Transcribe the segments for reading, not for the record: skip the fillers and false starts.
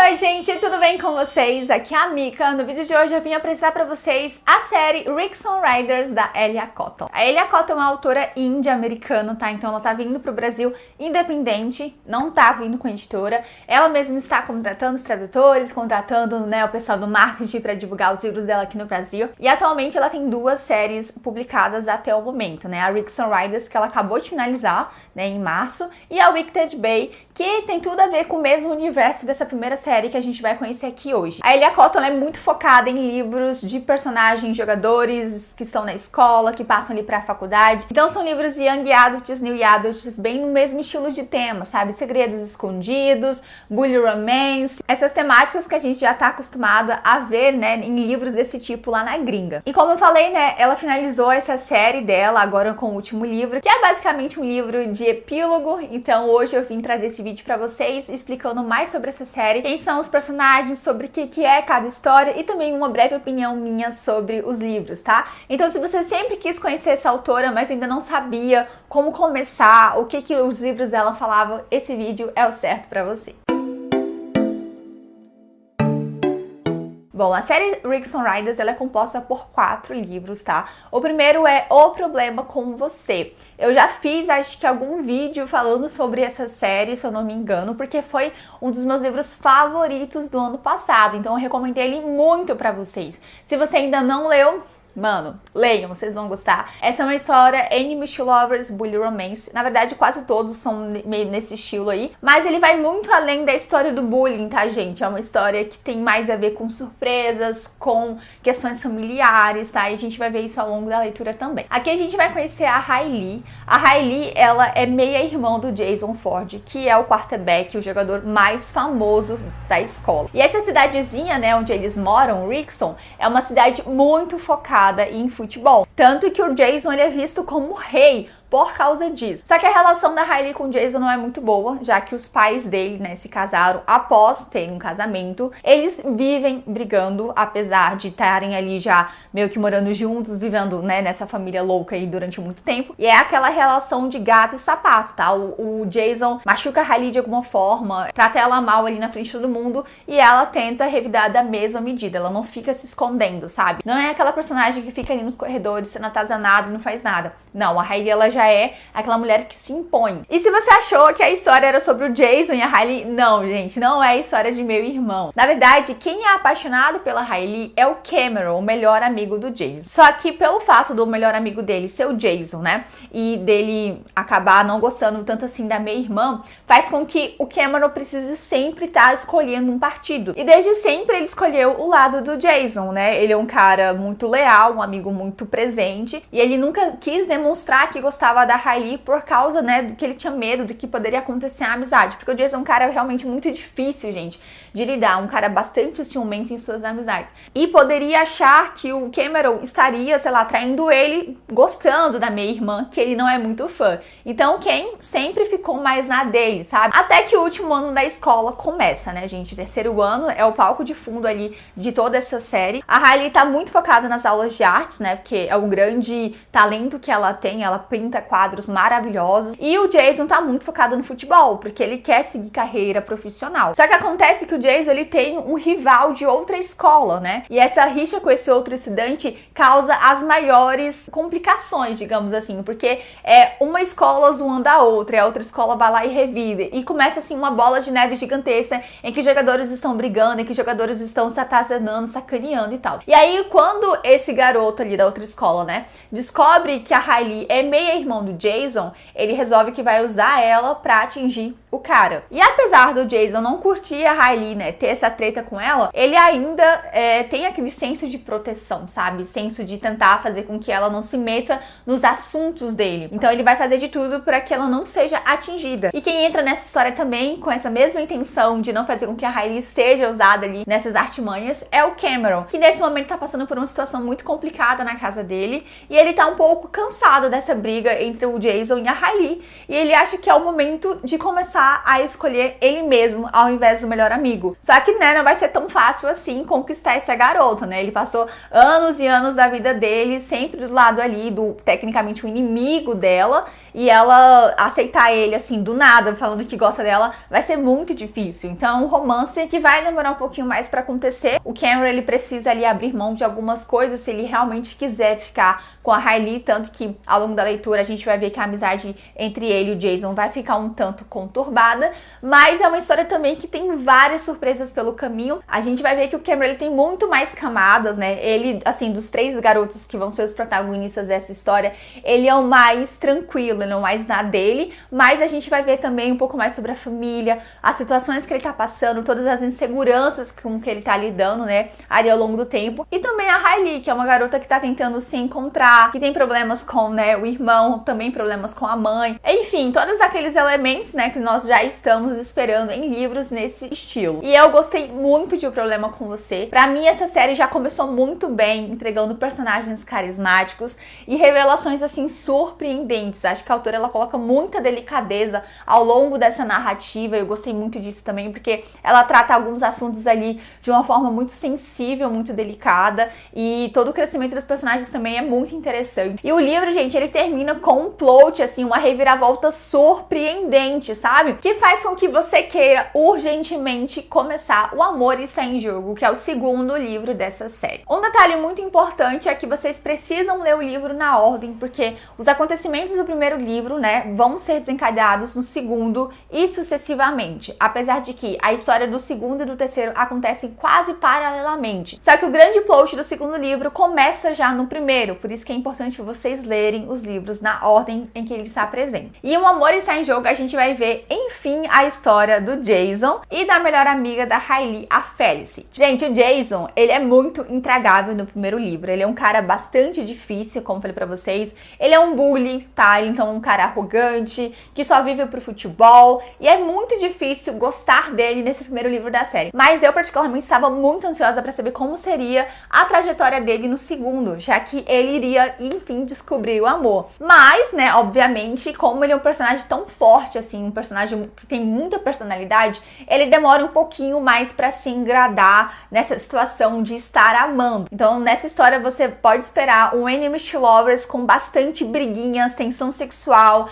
Oi gente, tudo bem com vocês? Aqui é a Mika. No vídeo de hoje eu vim apresentar pra vocês a série Rickson Riders da Elia Cotton. A Elia Cotton é uma autora índia-americana, tá? Então ela tá vindo pro Brasil independente, não tá vindo com a editora. Ela mesma está contratando os tradutores, contratando, né, o pessoal do marketing pra divulgar os livros dela aqui no Brasil. E atualmente ela tem duas séries publicadas até o momento, né? A Rickson Riders, que ela acabou de finalizar, né, em março, e a Wicked Bay, que tem tudo a ver com o mesmo universo dessa primeira série que a gente vai conhecer aqui hoje. A Elia Cotton é muito focada em livros de personagens, jogadores que estão na escola, que passam ali pra faculdade. Então são livros young adults, new adults, bem no mesmo estilo de tema, sabe? Segredos escondidos, bully romance, essas temáticas que a gente já tá acostumada a ver, né, em livros desse tipo lá na gringa. E como eu falei, né, ela finalizou essa série dela agora com o último livro, que é basicamente um livro de epílogo. Então hoje eu vim trazer esse vídeo pra vocês explicando mais sobre essa série, quem são os personagens, sobre o que é cada história e também uma breve opinião minha sobre os livros, tá? Então se você sempre quis conhecer essa autora, mas ainda não sabia como começar, o que os livros dela falavam, esse vídeo é o certo pra você. Bom, a série Rickson Riders ela é composta por 4 livros, tá? O primeiro é O Problema com Você. Eu já fiz, acho que algum vídeo falando sobre essa série, se eu não me engano, porque foi um dos meus livros favoritos do ano passado. Então eu recomendei ele muito pra vocês. Se você ainda não leu, mano, leiam, vocês vão gostar. Essa é uma história Enemies to Lovers, bully romance. Na verdade, quase todos são meio nesse estilo aí. Mas ele vai muito além da história do bullying, tá, gente? É uma história que tem mais a ver com surpresas, com questões familiares, tá? E a gente vai ver isso ao longo da leitura também. Aqui a gente vai conhecer a Riley. A Riley, ela é meia-irmã do Jason Ford, que é o quarterback, o jogador mais famoso da escola. E essa cidadezinha, né, onde eles moram, Rickson, é uma cidade muito focada em futebol. Tanto que o Jason ele é visto como rei por causa disso. Só que a relação da Riley com o Jason não é muito boa, já que os pais dele, né, se casaram após ter um casamento. Eles vivem brigando, apesar de estarem ali já meio que morando juntos, vivendo, né, nessa família louca aí durante muito tempo. E é aquela relação de gato e sapato, tá? O Jason machuca a Riley de alguma forma, trata ela mal ali na frente de todo mundo e ela tenta revidar da mesma medida. Ela não fica se escondendo, sabe? Não é aquela personagem que fica ali nos corredores sendo atazanada e não faz nada. Não, a Riley ela já é aquela mulher que se impõe. E se você achou que a história era sobre o Jason e a Riley, não, gente, não é a história de meu irmão. Na verdade, quem é apaixonado pela Riley é o Cameron, o melhor amigo do Jason. Só que pelo fato do melhor amigo dele ser o Jason, né, e dele acabar não gostando tanto assim da minha irmã, faz com que o Cameron precise sempre estar escolhendo um partido. E desde sempre ele escolheu o lado do Jason, né? Ele é um cara muito leal, um amigo muito presente, e ele nunca quis demonstrar que gostava da Riley por causa, né, do que ele tinha medo do que poderia acontecer a amizade, porque o Jason é um cara realmente muito difícil, gente, de lidar, um cara bastante ciumento em suas amizades, e poderia achar que o Cameron estaria, sei lá, traindo ele, gostando da minha irmã, que ele não é muito fã. Então quem sempre ficou mais na dele, sabe? Até que o último ano da escola começa, né, gente? Terceiro ano é o palco de fundo ali de toda essa série. A Riley tá muito focada nas aulas de artes, né, porque é um grande talento que ela tem, ela pinta quadros maravilhosos. E o Jason tá muito focado no futebol, porque ele quer seguir carreira profissional. Só que acontece que o Jason, ele tem um rival de outra escola, né? E essa rixa com esse outro estudante causa as maiores complicações, digamos assim, porque é uma escola zoando a outra, e a outra escola vai lá e revida. E começa assim uma bola de neve gigantesca, em que jogadores estão brigando, em que jogadores estão se atazanando, sacaneando e tal. E aí, quando esse garoto ali da outra escola, né, descobre que a Riley é meia-irmã do Jason, ele resolve que vai usar ela pra atingir o cara. E apesar do Jason não curtir a Riley, né, ter essa treta com ela, ele ainda tem aquele senso de proteção, sabe? Senso de tentar fazer com que ela não se meta nos assuntos dele. Então ele vai fazer de tudo para que ela não seja atingida. E quem entra nessa história também com essa mesma intenção de não fazer com que a Riley seja usada ali nessas artimanhas é o Cameron, que nesse momento tá passando por uma situação muito complicada na casa dele, e ele tá um pouco cansado dessa briga entre o Jason e a Riley, e ele acha que é o momento de começar a escolher ele mesmo ao invés do melhor amigo. Só que, né, não vai ser tão fácil assim conquistar essa garota, né? Ele passou anos e anos da vida dele sempre do lado ali do, tecnicamente, o inimigo dela, e ela aceitar ele, assim, do nada, falando que gosta dela, vai ser muito difícil. Então, é um romance que vai demorar um pouquinho mais pra acontecer. O Cameron, ele precisa ali abrir mão de algumas coisas se ele realmente quiser ficar com a Hailey, tanto que ao longo da leitura a gente vai ver que a amizade entre ele e o Jason vai ficar um tanto conturbada, mas é uma história também que tem várias surpresas pelo caminho. A gente vai ver que o Cameron, ele tem muito mais camadas, né? Ele, assim, dos 3 garotos que vão ser os protagonistas dessa história, ele é o mais tranquilo, ele é o mais na dele, mas a gente vai ver também um pouco mais sobre a família, as situações que ele tá passando, todas as inseguranças com que ele tá lidando, né, ali ao longo do tempo. E também a Hailey, que é uma garota que tá tentando se encontrar, que tem problemas com, né, o irmão, também problemas com a mãe. Enfim, todos aqueles elementos, né, que nós já estamos esperando em livros nesse estilo. E eu gostei muito de O Problema com Você. Pra mim, essa série já começou muito bem, entregando personagens carismáticos e revelações, assim, surpreendentes. Acho que a autora, ela coloca muita delicadeza ao longo dessa narrativa. Eu gostei muito disso também, porque ela trata alguns assuntos ali de uma forma muito sensível, muito delicada, e todo o crescimento dos personagens também é muito interessante. E o livro, gente, ele termina com um plot, assim, uma reviravolta surpreendente, sabe? Que faz com que você queira urgentemente começar O Amor Está em Jogo, que é o segundo livro dessa série. Um detalhe muito importante é que vocês precisam ler o livro na ordem, porque os acontecimentos do primeiro livro, né, vão ser desencadeados no segundo e sucessivamente, apesar de que a história do segundo e do terceiro acontecem quase paralelamente. Só que o grande plot do segundo livro começa já no primeiro, por isso que é importante vocês lerem os livros na ordem em que eles se apresentam. E O Amor Está em Jogo, a gente vai ver, enfim, a história do Jason e da melhor amiga da Hailey, a Felicity. Gente, o Jason, ele é muito intragável no primeiro livro. Ele é um cara bastante difícil, como falei pra vocês. Ele é um bully, tá? Então, um cara arrogante, que só vive pro futebol. E é muito difícil gostar dele nesse primeiro livro da série. Mas eu, particularmente, estava muito ansiosa pra saber como seria a trajetória dele no segundo, já que ele iria, enfim, descobrir o amor. Mas, né, obviamente, como ele é um personagem tão forte, assim, um personagem que tem muita personalidade, ele demora um pouquinho mais pra se engradar nessa situação de estar amando. Então, nessa história, você pode esperar um enemies to lovers com bastante briguinhas, tensão sexual,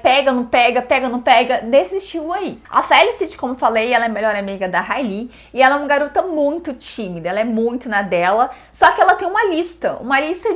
pega, não pega, desse estilo aí. A Felicity, como falei, ela é a melhor amiga da Hailey e ela é uma garota muito tímida, ela é muito na dela, só que ela tem uma lista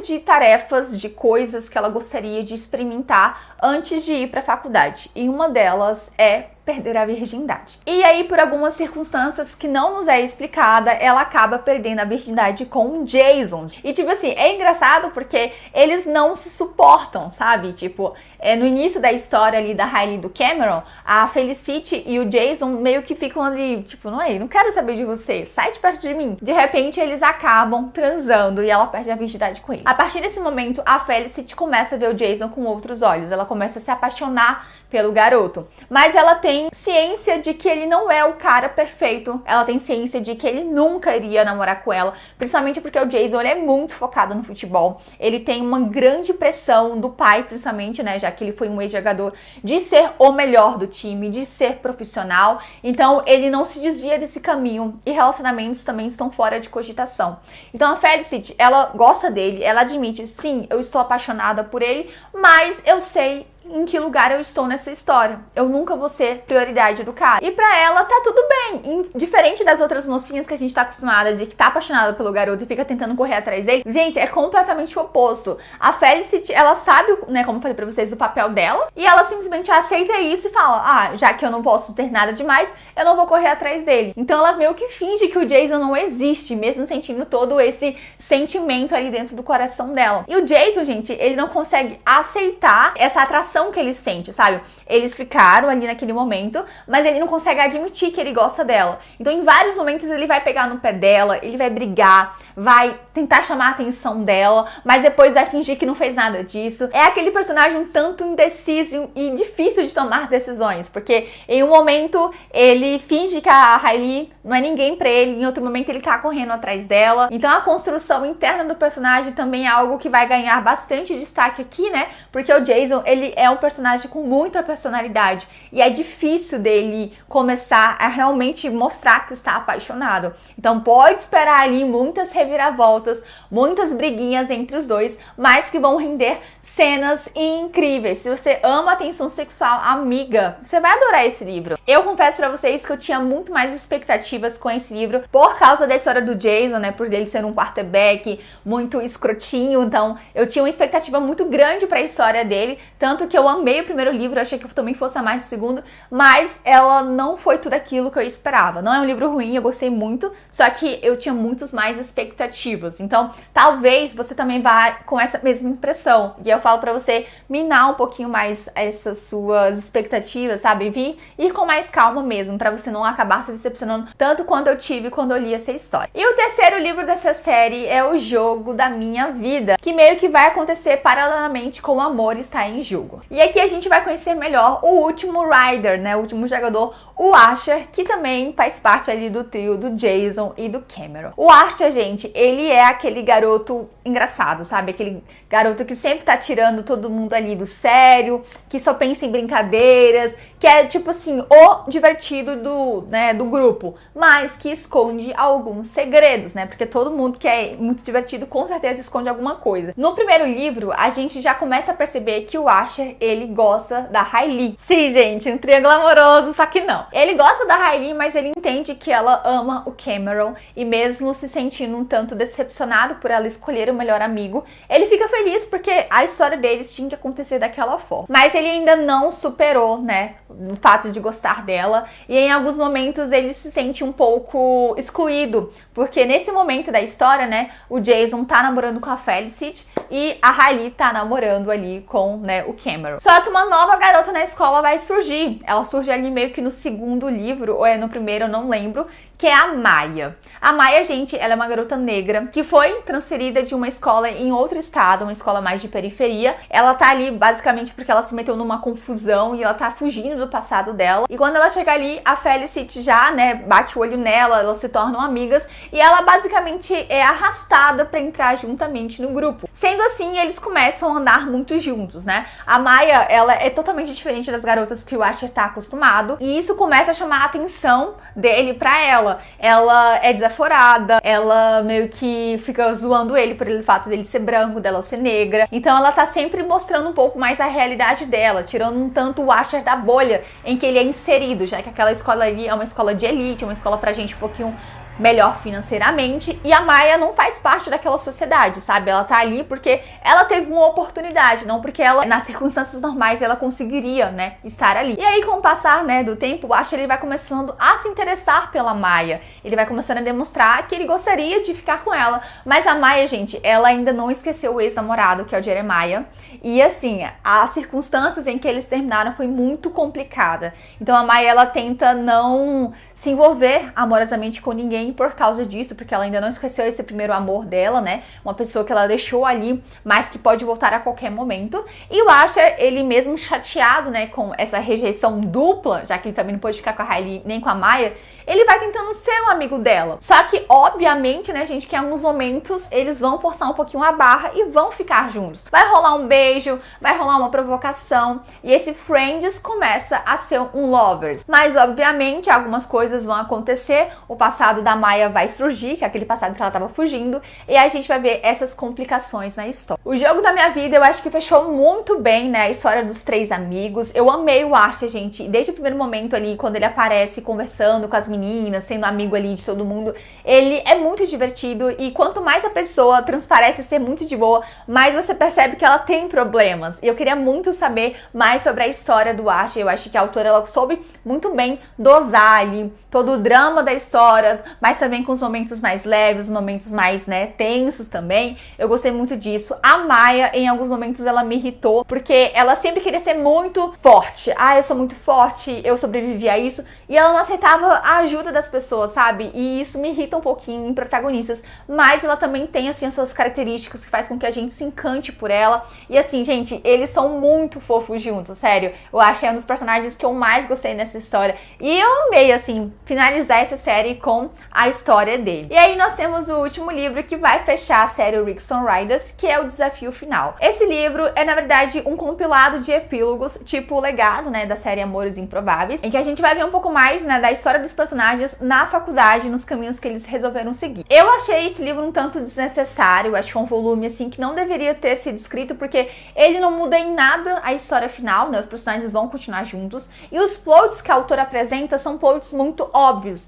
de tarefas, de coisas que ela gostaria de experimentar antes de ir pra faculdade. E uma delas é perder a virgindade. E aí, por algumas circunstâncias que não nos é explicada, ela acaba perdendo a virgindade com o Jason. E tipo assim, é engraçado porque eles não se suportam, sabe? Tipo, no início da história ali da Hailey e do Cameron, a Felicity e o Jason meio que ficam ali, tipo, não quero saber de você, sai de perto de mim. De repente, eles acabam transando e ela perde a virgindade com ele. A partir desse momento, a Felicity começa a ver o Jason com outros olhos, ela começa a se apaixonar pelo garoto. Mas ela tem ciência de que ele não é o cara perfeito. Ela tem ciência de que ele nunca iria namorar com ela, principalmente porque o Jason, ele é muito focado no futebol. Ele tem uma grande pressão do pai, principalmente, né, já que ele foi um ex-jogador, de ser o melhor do time, de ser profissional. Então, ele não se desvia desse caminho e relacionamentos também estão fora de cogitação. Então, a Felicity, ela gosta dele, ela admite, sim, eu estou apaixonada por ele, mas eu sei em que lugar eu estou nessa história. Eu nunca vou ser prioridade do cara. E pra ela tá tudo bem. Diferente das outras mocinhas que a gente tá acostumada de que tá apaixonada pelo garoto e fica tentando correr atrás dele. Gente, é completamente o oposto. A Felicity, ela sabe, né, como eu falei pra vocês, o papel dela. E ela simplesmente aceita isso e fala, já que eu não posso ter nada demais, eu não vou correr atrás dele. Então ela meio que finge que o Jason não existe, mesmo sentindo todo esse sentimento ali dentro do coração dela. E o Jason, gente, ele não consegue aceitar essa atração que ele sente, sabe? Eles ficaram ali naquele momento, mas ele não consegue admitir que ele gosta dela. Então, em vários momentos, ele vai pegar no pé dela, ele vai brigar, vai tentar chamar a atenção dela, mas depois vai fingir que não fez nada disso. É aquele personagem um tanto indeciso e difícil de tomar decisões, porque em um momento ele finge que a Hailey não é ninguém pra ele, em outro momento ele tá correndo atrás dela. Então, a construção interna do personagem também é algo que vai ganhar bastante destaque aqui, né? Porque o Jason, ele é um personagem com muita personalidade e é difícil dele começar a realmente mostrar que está apaixonado. Então pode esperar ali muitas reviravoltas, muitas briguinhas entre os dois, mas que vão render cenas incríveis. Se você ama a tensão sexual, amiga, você vai adorar esse livro. Eu confesso pra vocês que eu tinha muito mais expectativas com esse livro por causa da história do Jason, né, por ele ser um quarterback muito escrotinho, então eu tinha uma expectativa muito grande pra história dele, tanto que eu amei o primeiro livro, achei que eu também fosse amar o segundo, mas ela não foi tudo aquilo que eu esperava. Não é um livro ruim, eu gostei muito, só que eu tinha muitas mais expectativas, então talvez você também vá com essa mesma impressão, e eu falo pra você minar um pouquinho mais essas suas expectativas, sabe, ir com mais calma mesmo, pra você não acabar se decepcionando tanto quanto eu tive quando eu li essa história. E o terceiro livro dessa série é O Jogo da Minha Vida, que meio que vai acontecer paralelamente com O Amor Está em Jogo. E aqui a gente vai conhecer melhor o último Rider, né, o último jogador, o Asher, que também faz parte ali do trio do Jason e do Cameron. O Asher, gente, ele é aquele garoto engraçado, sabe? Aquele garoto que sempre tá tirando todo mundo ali do sério, que só pensa em brincadeiras, que é tipo assim, o divertido do grupo, mas que esconde alguns segredos, né? Porque todo mundo que é muito divertido com certeza esconde alguma coisa. No primeiro livro, a gente já começa a perceber que o Asher, ele gosta da Riley. Sim, gente, um triângulo amoroso, só que não. Ele gosta da Riley, mas ele entende que ela ama o Cameron e mesmo se sentindo um tanto decepcionado por ela escolher o melhor amigo, ele fica feliz porque a história deles tinha que acontecer daquela forma. Mas ele ainda não superou, né, o fato de gostar dela e em alguns momentos ele se sente um pouco excluído, porque nesse momento da história, né, o Jason tá namorando com a Felicity e a Riley tá namorando ali com, né, o Cameron. Só que uma nova garota na escola vai surgir. Ela surge ali meio que no segundo livro, ou é no primeiro, eu não lembro, que é a Maya. A Maya, gente, ela é uma garota negra que foi transferida de uma escola em outro estado, uma escola mais de periferia. Ela tá ali basicamente porque ela se meteu numa confusão e ela tá fugindo do passado dela. E quando ela chega ali, a Felicity já, né, bate o olho nela, elas se tornam amigas e ela basicamente é arrastada pra entrar juntamente no grupo. Sendo assim, eles começam a andar muito juntos, né? A Maya, ela é totalmente diferente das garotas que o Asher tá acostumado e isso começa a chamar a atenção dele pra ela. Ela é desaforada, ela meio que fica zoando ele por ele fato dele ser branco, dela ser negra. Então ela tá sempre mostrando um pouco mais a realidade dela, tirando um tanto o Asher da bolha em que ele é inserido, já que aquela escola ali é uma escola de elite, uma escola pra gente um pouquinho melhor financeiramente, e a Maya não faz parte daquela sociedade, sabe? Ela tá ali porque ela teve uma oportunidade, não porque ela, nas circunstâncias normais, ela conseguiria, né, estar ali. E aí, com o passar, né, do tempo, o Asher, ele vai começando a se interessar pela Maya. Ele vai começando a demonstrar que ele gostaria de ficar com ela. Mas a Maya, gente, ela ainda não esqueceu o ex-namorado, que é o Jeremiah. E assim, as circunstâncias em que eles terminaram foi muito complicada. Então a Maya, ela tenta não se envolver amorosamente com ninguém por causa disso, porque ela ainda não esqueceu esse primeiro amor dela, né? Uma pessoa que ela deixou ali, mas que pode voltar a qualquer momento. E o Asher, ele mesmo chateado, né, com essa rejeição dupla, já que ele também não pode ficar com a Riley nem com a Maya, ele vai tentando ser um amigo dela. Só que, obviamente, né, gente, que em alguns momentos eles vão forçar um pouquinho a barra e vão ficar juntos. Vai rolar um beijo, vai rolar uma provocação, e esse Friends começa a ser um Lovers. Mas, obviamente, algumas coisas vão acontecer, o passado da Maya vai surgir, que é aquele passado que ela tava fugindo, e aí a gente vai ver essas complicações na história. O Jogo da Minha Vida, eu acho que fechou muito bem, né, a história dos três amigos. Eu amei o Asher, gente, desde o primeiro momento ali, quando ele aparece conversando com as meninas, sendo amigo ali de todo mundo, ele é muito divertido, e quanto mais a pessoa transparece ser muito de boa, mais você percebe que ela tem problemas. E eu queria muito saber mais sobre a história do Asher. Eu acho que a autora, ela soube muito bem dosar ali todo o drama da história, mas também com os momentos mais leves, os momentos mais, né, tensos também. Eu gostei muito disso. A Maya, em alguns momentos, ela me irritou, porque ela sempre queria ser muito forte. Ah, eu sou muito forte, eu sobrevivi a isso. E ela não aceitava a ajuda das pessoas, sabe? E isso me irrita um pouquinho em protagonistas. Mas ela também tem, assim, as suas características que faz com que a gente se encante por ela. E assim, gente, eles são muito fofos juntos, sério. Eu acho que é um dos personagens que eu mais gostei nessa história. E eu amei, assim, finalizar essa série com a história dele. E aí nós temos o último livro que vai fechar a série Rick Riders, que é o Desafio Final. Esse livro é, na verdade, um compilado de epílogos, tipo o legado, né, da série Amores Improváveis, em que a gente vai ver um pouco mais, né, da história dos personagens na faculdade, nos caminhos que eles resolveram seguir. Eu achei esse livro um tanto desnecessário, acho que é um volume, assim, que não deveria ter sido escrito, porque ele não muda em nada a história final, né, os personagens vão continuar juntos, e os plots que a autora apresenta são plots muito óbvios.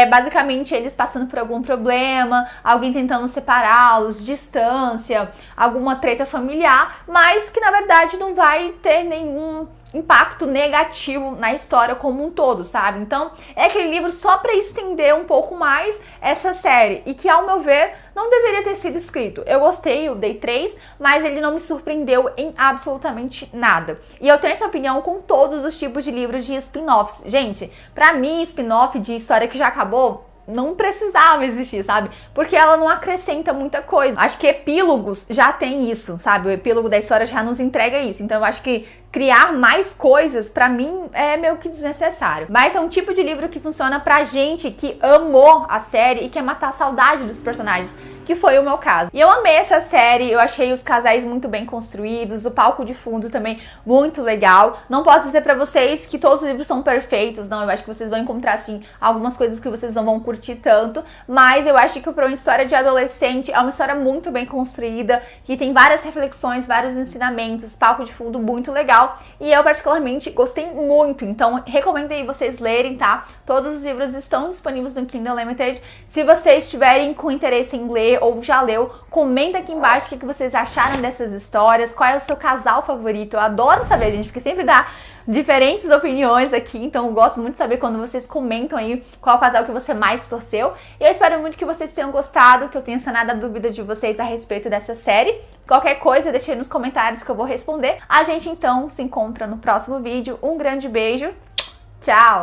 Basicamente, eles passando por algum problema, alguém tentando separá-los, distância, alguma treta familiar, mas que na verdade não vai ter nenhum impacto negativo na história como um todo, sabe? Então, é aquele livro só para estender um pouco mais essa série e que, ao meu ver, não deveria ter sido escrito. Eu gostei, eu dei 3, mas ele não me surpreendeu em absolutamente nada. E eu tenho essa opinião com todos os tipos de livros de spin-offs. Gente, pra mim, spin-off de história que já acabou não precisava existir, sabe? Porque ela não acrescenta muita coisa. Acho que epílogos já tem isso, sabe? O epílogo da história já nos entrega isso. Então eu acho que criar mais coisas, pra mim, é meio que desnecessário. Mas é um tipo de livro que funciona pra gente que amou a série e quer matar a saudade dos personagens, que foi o meu caso. E eu amei essa série, eu achei os casais muito bem construídos, o palco de fundo também muito legal. Não posso dizer pra vocês que todos os livros são perfeitos, não, eu acho que vocês vão encontrar, assim, algumas coisas que vocês não vão curtir tanto, mas eu acho que para uma história de adolescente é uma história muito bem construída, que tem várias reflexões, vários ensinamentos, palco de fundo muito legal, e eu particularmente gostei muito, então recomendo aí vocês lerem, tá? Todos os livros estão disponíveis no Kindle Unlimited. Se vocês estiverem com interesse em ler ou já leu, comenta aqui embaixo o que vocês acharam dessas histórias, qual é o seu casal favorito. Eu adoro saber, gente, porque sempre dá diferentes opiniões aqui, então eu gosto muito de saber quando vocês comentam aí qual o casal que você mais torceu. E eu espero muito que vocês tenham gostado, que eu tenha sanado a dúvida de vocês a respeito dessa série. Qualquer coisa, deixe aí nos comentários que eu vou responder. A gente então se encontra no próximo vídeo. Um grande beijo, tchau!